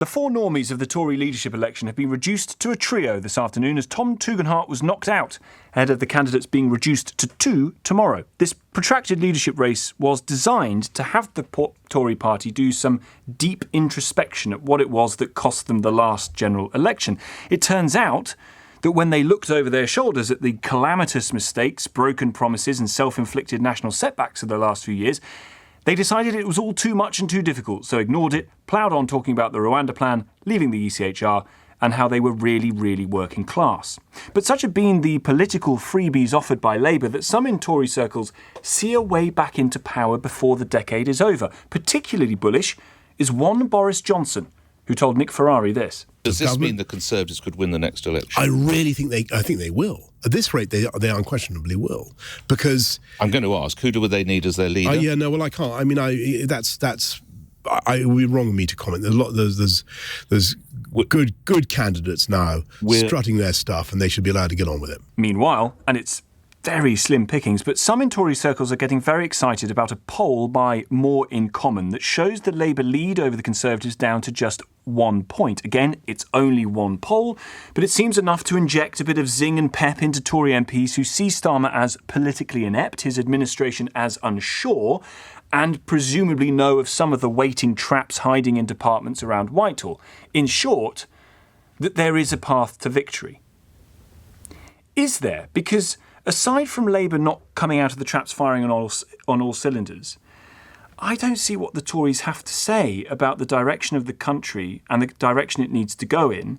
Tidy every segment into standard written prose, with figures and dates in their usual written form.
The four normies of the Tory leadership election have been reduced to a trio this afternoon as Tom Tugendhat was knocked out, ahead of the candidates being reduced to two tomorrow. This protracted leadership race was designed to have the Tory party do some deep introspection at what it was that cost them the last general election. It turns out that when they looked over their shoulders at the calamitous mistakes, broken promises and self-inflicted national setbacks of the last few years, they decided it was all too much and too difficult, so ignored it, ploughed on talking about the Rwanda plan, leaving the ECHR, and how they were really, really working class. But such have been the political freebies offered by Labour that some in Tory circles see a way back into power before the decade is over. Particularly bullish is one Boris Johnson, who told Nick Ferrari this. Does this mean the Conservatives could win the next election? I really think they will. At this rate, they unquestionably will, because I'm going to ask, who do they need as their leader? I can't. I mean, it would be wrong of me to comment. There's good candidates now strutting their stuff, and they should be allowed to get on with it. Meanwhile, and it's very slim pickings, but some in Tory circles are getting very excited about a poll by More in Common that shows the Labour lead over the Conservatives down to just 1 point. Again, it's only one poll, but it seems enough to inject a bit of zing and pep into Tory MPs who see Starmer as politically inept, his administration as unsure, and presumably know of some of the waiting traps hiding in departments around Whitehall. In short, that there is a path to victory. Is there? Because aside from Labour not coming out of the traps firing on all cylinders, I don't see what the Tories have to say about the direction of the country and the direction it needs to go in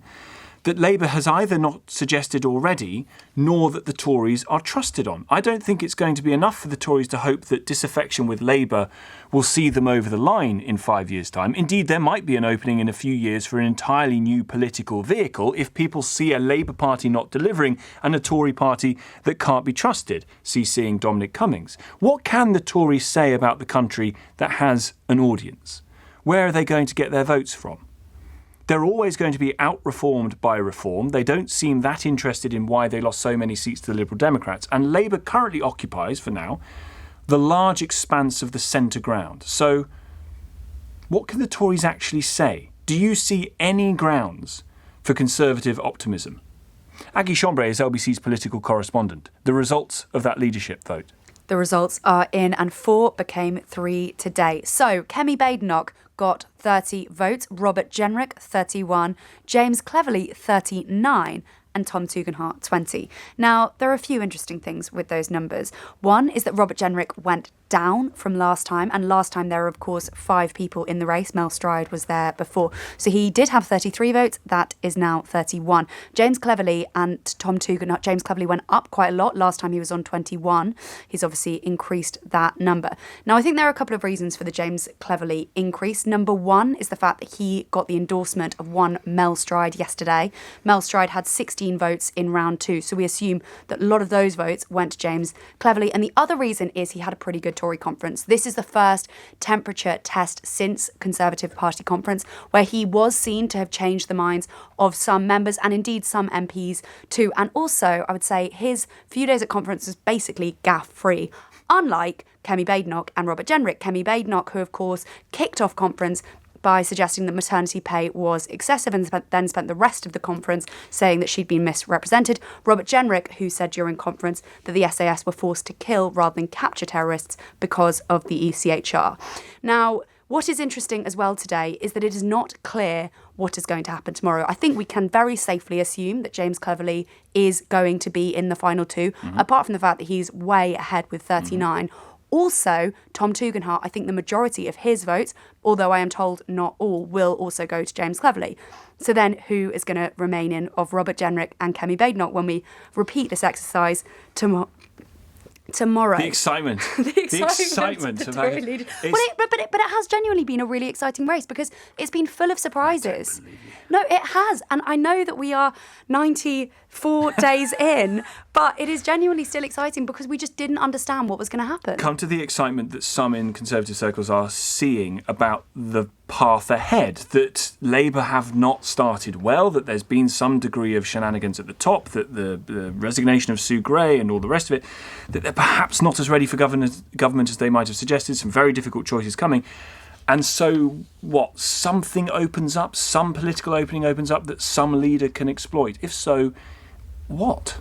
that Labour has either not suggested already, nor that the Tories are trusted on. I don't think it's going to be enough for the Tories to hope that disaffection with Labour will see them over the line in 5 years' time. Indeed, there might be an opening in a few years for an entirely new political vehicle if people see a Labour Party not delivering and a Tory party that can't be trusted, seeing Dominic Cummings. What can the Tories say about the country that has an audience? Where are they going to get their votes from? They're always going to be out-reformed by reform. They don't seem that interested in why they lost so many seats to the Liberal Democrats. And Labour currently occupies, for now, the large expanse of the centre ground. So what can the Tories actually say? Do you see any grounds for Conservative optimism? Aggie Chambre is LBC's political correspondent. The results of that leadership vote. The results are in, and 4 became 3 today. So, Kemi Badenoch got 30 votes, Robert Jenrick 31, James Cleverly 39, and Tom Tugendhat 20. Now, there are a few interesting things with those numbers. One is that Robert Jenrick went down from last time, and last time there were, of course, 5 people in the race. Mel Stride was there before. So he did have 33 votes. That is now 31. James Cleverly and Tom Tugendhat. James Cleverly went up quite a lot. Last time he was on 21. He's obviously increased that number. Now, I think there are a couple of reasons for the James Cleverly increase. Number one is the fact that he got the endorsement of one Mel Stride yesterday. Mel Stride had 16 votes in round 2. So we assume that a lot of those votes went to James Cleverly. And the other reason is he had a pretty good Tory conference. This is the first temperature test since Conservative Party conference where he was seen to have changed the minds of some members and indeed some MPs too. And also, I would say his few days at conference was basically gaff-free. Unlike Kemi Badenoch and Robert Jenrick. Kemi Badenoch, who of course kicked off conference by suggesting that maternity pay was excessive and then spent the rest of the conference saying that she'd been misrepresented. Robert Jenrick, who said during conference that the SAS were forced to kill rather than capture terrorists because of the ECHR. Now, what is interesting as well today is that it is not clear what is going to happen tomorrow. I think we can very safely assume that James Cleverly is going to be in the final 2, apart from the fact that he's way ahead with 39. Also, Tom Tugendhat, I think the majority of his votes, although I am told not all, will also go to James Cleverly. So then who is going to remain in of Robert Jenrick and Kemi Badenoch when we repeat this exercise tomorrow? The excitement. the excitement of Tory leader. But it has genuinely been a really exciting race because it's been full of surprises. No, it has. And I know that we are 94 days in, but it is genuinely still exciting because we just didn't understand what was going to happen. Come to the excitement that some in Conservative circles are seeing about the path ahead, that Labour have not started well, that there's been some degree of shenanigans at the top, that the resignation of Sue Gray and all the rest of it, that they're perhaps not as ready for government as they might have suggested, some very difficult choices coming. And so, what? Something opens up, some political opening opens up that some leader can exploit. If so, what?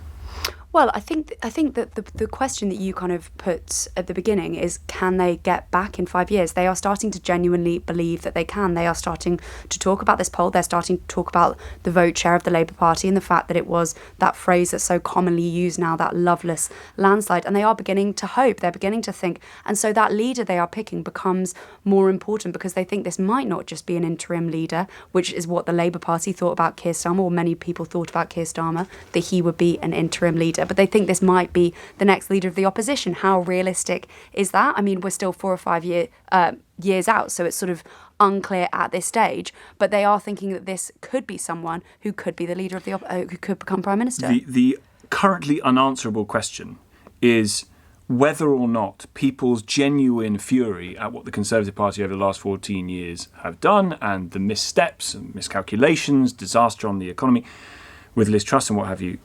Well, I think that the question that you kind of put at the beginning is, can they get back in 5 years? They are starting to genuinely believe that they can. They are starting to talk about this poll. They're starting to talk about the vote share of the Labour Party and the fact that it was that phrase that's so commonly used now, that loveless landslide. And they are beginning to hope. They're beginning to think. And so that leader they are picking becomes more important because they think this might not just be an interim leader, which is what the Labour Party thought about Keir Starmer, or many people thought about Keir Starmer, that he would be an interim leader. But they think this might be the next leader of the opposition. How realistic is that? I mean, we're still 4 or 5 years out, so it's sort of unclear at this stage. But they are thinking that this could be someone who could be the leader of the who could become prime minister. The currently unanswerable question is whether or not people's genuine fury at what the Conservative Party over the last 14 years have done, and the missteps and miscalculations, disaster on the economy with Liz Truss and what have you,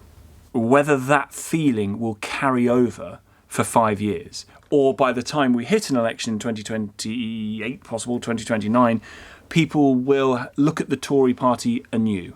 whether that feeling will carry over for 5 years, or by the time we hit an election in 2028, possible 2029, people will look at the Tory party anew.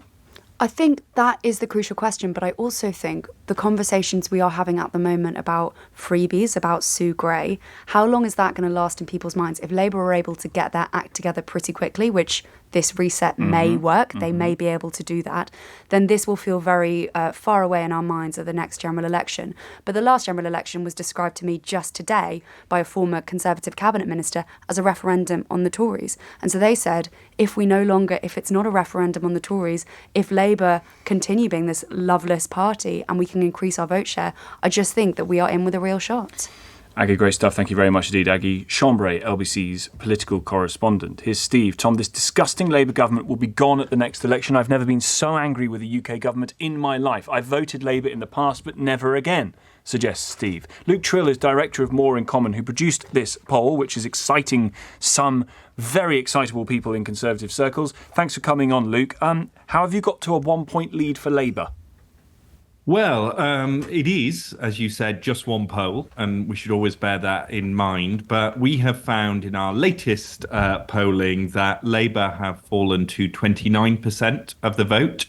I think that is the crucial question, but I also think the conversations we are having at the moment about freebies, about Sue Gray, how long is that going to last in people's minds? If Labour are able to get their act together pretty quickly, which this reset may work, they may be able to do that, then this will feel very far away in our minds at the next general election. But the last general election was described to me just today by a former Conservative cabinet minister as a referendum on the Tories. And so they said, if it's not a referendum on the Tories, if Labour continue being this loveless party and we can increase our vote share, I just think that we are in with a real shot. Aggie, great stuff. Thank you very much indeed, Aggie. Chambre, LBC's political correspondent. Here's Steve. Tom, this disgusting Labour government will be gone at the next election. I've never been so angry with the UK government in my life. I've voted Labour in the past, but never again, suggests Steve. Luke Tryl is director of More in Common, who produced this poll, which is exciting some very excitable people in Conservative circles. Thanks for coming on, Luke. How have you got to a 1-point lead for Labour? Well, it is, as you said, just one poll, and we should always bear that in mind. But we have found in our latest polling that Labour have fallen to 29% of the vote,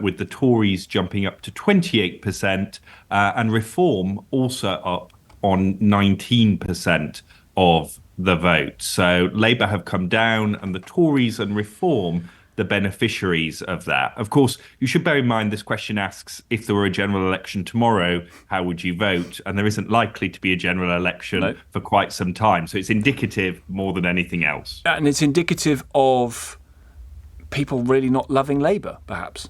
with the Tories jumping up to 28%, and Reform also up on 19% of the vote. So Labour have come down, and the Tories and Reform the beneficiaries of that. Of course, you should bear in mind this question asks, if there were a general election tomorrow, how would you vote? And there isn't likely to be a general election for quite some time. So it's indicative more than anything else. And it's indicative of people really not loving Labour, perhaps.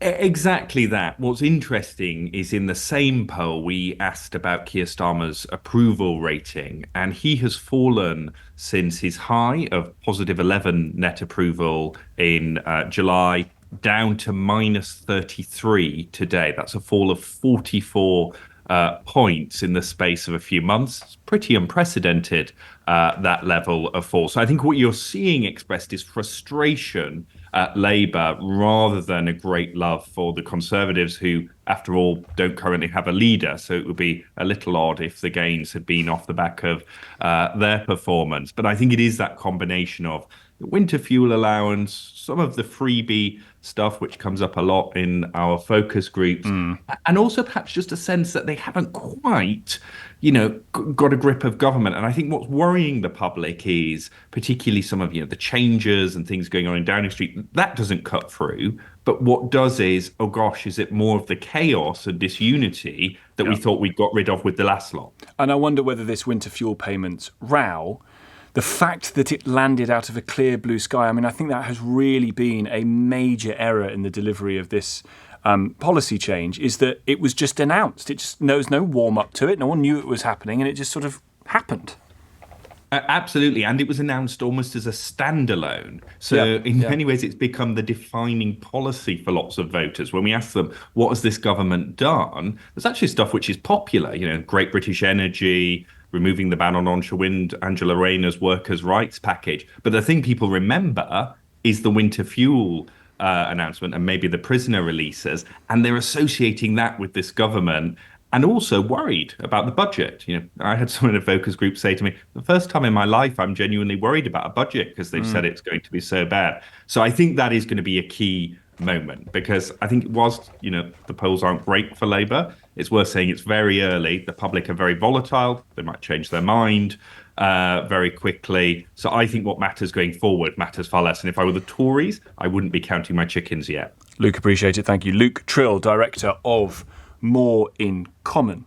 Exactly that. What's interesting is in the same poll, we asked about Keir Starmer's approval rating, and he has fallen since his high of positive 11 net approval in July down to minus 33 today. That's a fall of 44 points in the space of a few months. It's pretty unprecedented, that level of fall. So I think what you're seeing expressed is frustration at Labour rather than a great love for the Conservatives, who, after all, don't currently have a leader. So it would be a little odd if the gains had been off the back of their performance. But I think it is that combination of the winter fuel allowance, some of the freebie stuff, which comes up a lot in our focus groups, and also perhaps just a sense that they haven't quite, got a grip of government. And I think what's worrying the public is particularly some of, the changes and things going on in Downing Street. That doesn't cut through. But what does is, oh gosh, is it more of the chaos and disunity that we thought we'd got rid of with the last lot? And I wonder whether this winter fuel payments row, the fact that it landed out of a clear blue sky, I think that has really been a major error in the delivery of this policy change, is that it was just announced. It just, there was no warm-up to it. No one knew it was happening, and it just sort of happened. Absolutely. And it was announced almost as a standalone. So in many ways, it's become the defining policy for lots of voters. When we ask them, what has this government done? There's actually stuff which is popular, Great British Energy, removing the ban on onshore wind, Angela Rayner's workers' rights package. But the thing people remember is the winter fuel announcement and maybe the prisoner releases. And they're associating that with this government. and also worried about the budget. I had someone in a focus group say to me, the first time in my life I'm genuinely worried about a budget because they've said it's going to be so bad. So I think that is going to be a key moment, because I think whilst the polls aren't great for Labour, it's worth saying it's very early. The public are very volatile. They might change their mind very quickly. So I think what matters going forward matters far less. And if I were the Tories, I wouldn't be counting my chickens yet. Luke, appreciate it. Thank you. Luke Tryl, Director of More in Common.